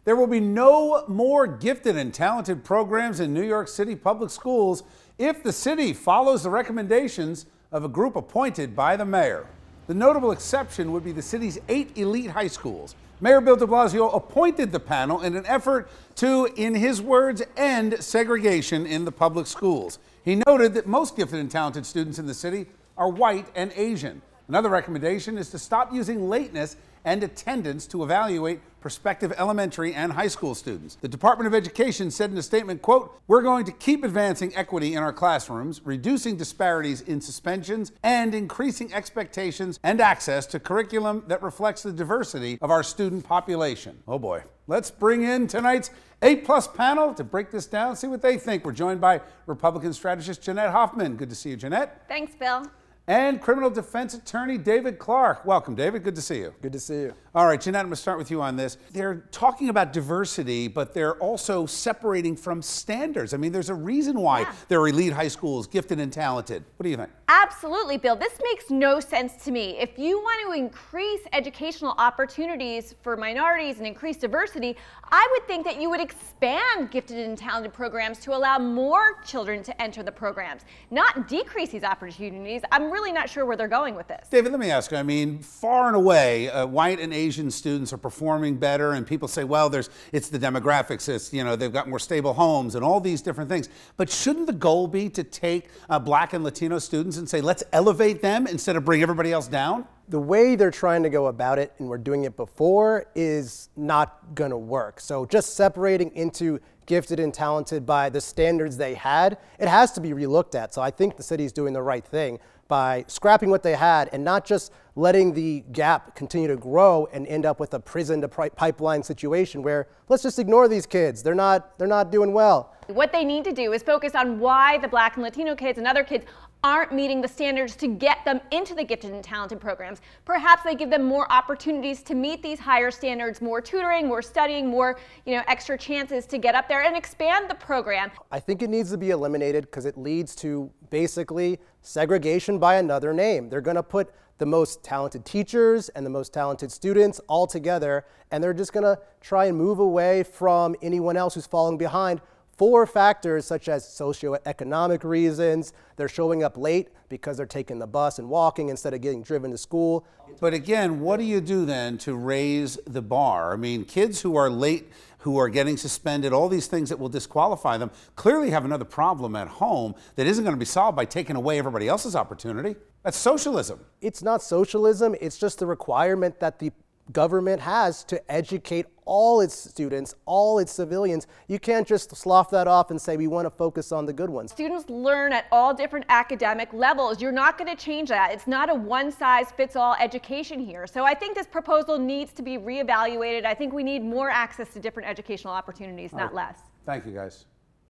There will be no more gifted and talented programs in New York City public schools if the city follows the recommendations of a group appointed by the mayor. The notable exception would be the city's 8 elite high schools. Mayor Bill de Blasio appointed the panel in an effort to, in his words, end segregation in the public schools. He noted that most gifted and talented students in the city are white and Asian. Another recommendation is to stop using lateness and attendance to evaluate prospective elementary and high school students. The Department of Education said in a statement, quote, "We're going to keep advancing equity in our classrooms, reducing disparities in suspensions, and increasing expectations and access to curriculum that reflects the diversity of our student population." Oh boy. Let's bring in tonight's A+ panel to break this down, see what they think. We're joined by Republican strategist Jeanette Hoffman. Good to see you, Jeanette. Thanks, Bill. And criminal defense attorney David Clark. Welcome, David. Good to see you. Good to see you. All right, Jeanette, I'm going to start with you on this. They're talking about diversity, but they're also separating from standards. I mean, there's a reason why there are elite high schools, gifted and talented. What do you think? Absolutely, Bill. This makes no sense to me. If you want to increase educational opportunities for minorities and increase diversity, I would think that you would expand gifted and talented programs to allow more children to enter the programs, not decrease these opportunities. I'm really not sure where they're going with this. David, let me ask you, I mean, far and away, white and Asian students are performing better, and people say, well, it's the demographics, it's, you know, they've got more stable homes and all these different things. But shouldn't the goal be to take Black and Latino students and say, let's elevate them instead of bring everybody else down? The way they're trying to go about it, and we're doing it before, is not going to work. So just separating into gifted and talented by the standards they had, it has to be relooked at. So I think the city's doing the right thing by scrapping what they had and not just letting the gap continue to grow and end up with a prison to pipeline situation where let's just ignore these kids. They're not doing well. What they need to do is focus on why the Black and Latino kids and other kids aren't meeting the standards to get them into the gifted and talented programs. Perhaps they give them more opportunities to meet these higher standards, more tutoring, more studying, more, extra chances to get up there and expand the program. I think it needs to be eliminated because it leads to basically segregation by another name. They're going to put the most talented teachers and the most talented students all together, and they're just going to try and move away from anyone else who's falling behind for factors such as socioeconomic reasons. They're showing up late because they're taking the bus and walking instead of getting driven to school. But again, what do you do then to raise the bar? I mean, kids who are late, who are getting suspended, all these things that will disqualify them, clearly have another problem at home that isn't going to be solved by taking away everybody else's opportunity. That's socialism. It's not socialism. It's just the requirement that the government has to educate all its students, all its civilians. You can't just slough that off and say we want to focus on the good ones. Students learn at all different academic levels. You're not going to change that. It's not a one-size-fits-all education here. So I think this proposal needs to be reevaluated. I think we need more access to different educational opportunities, not less. Thank you, guys.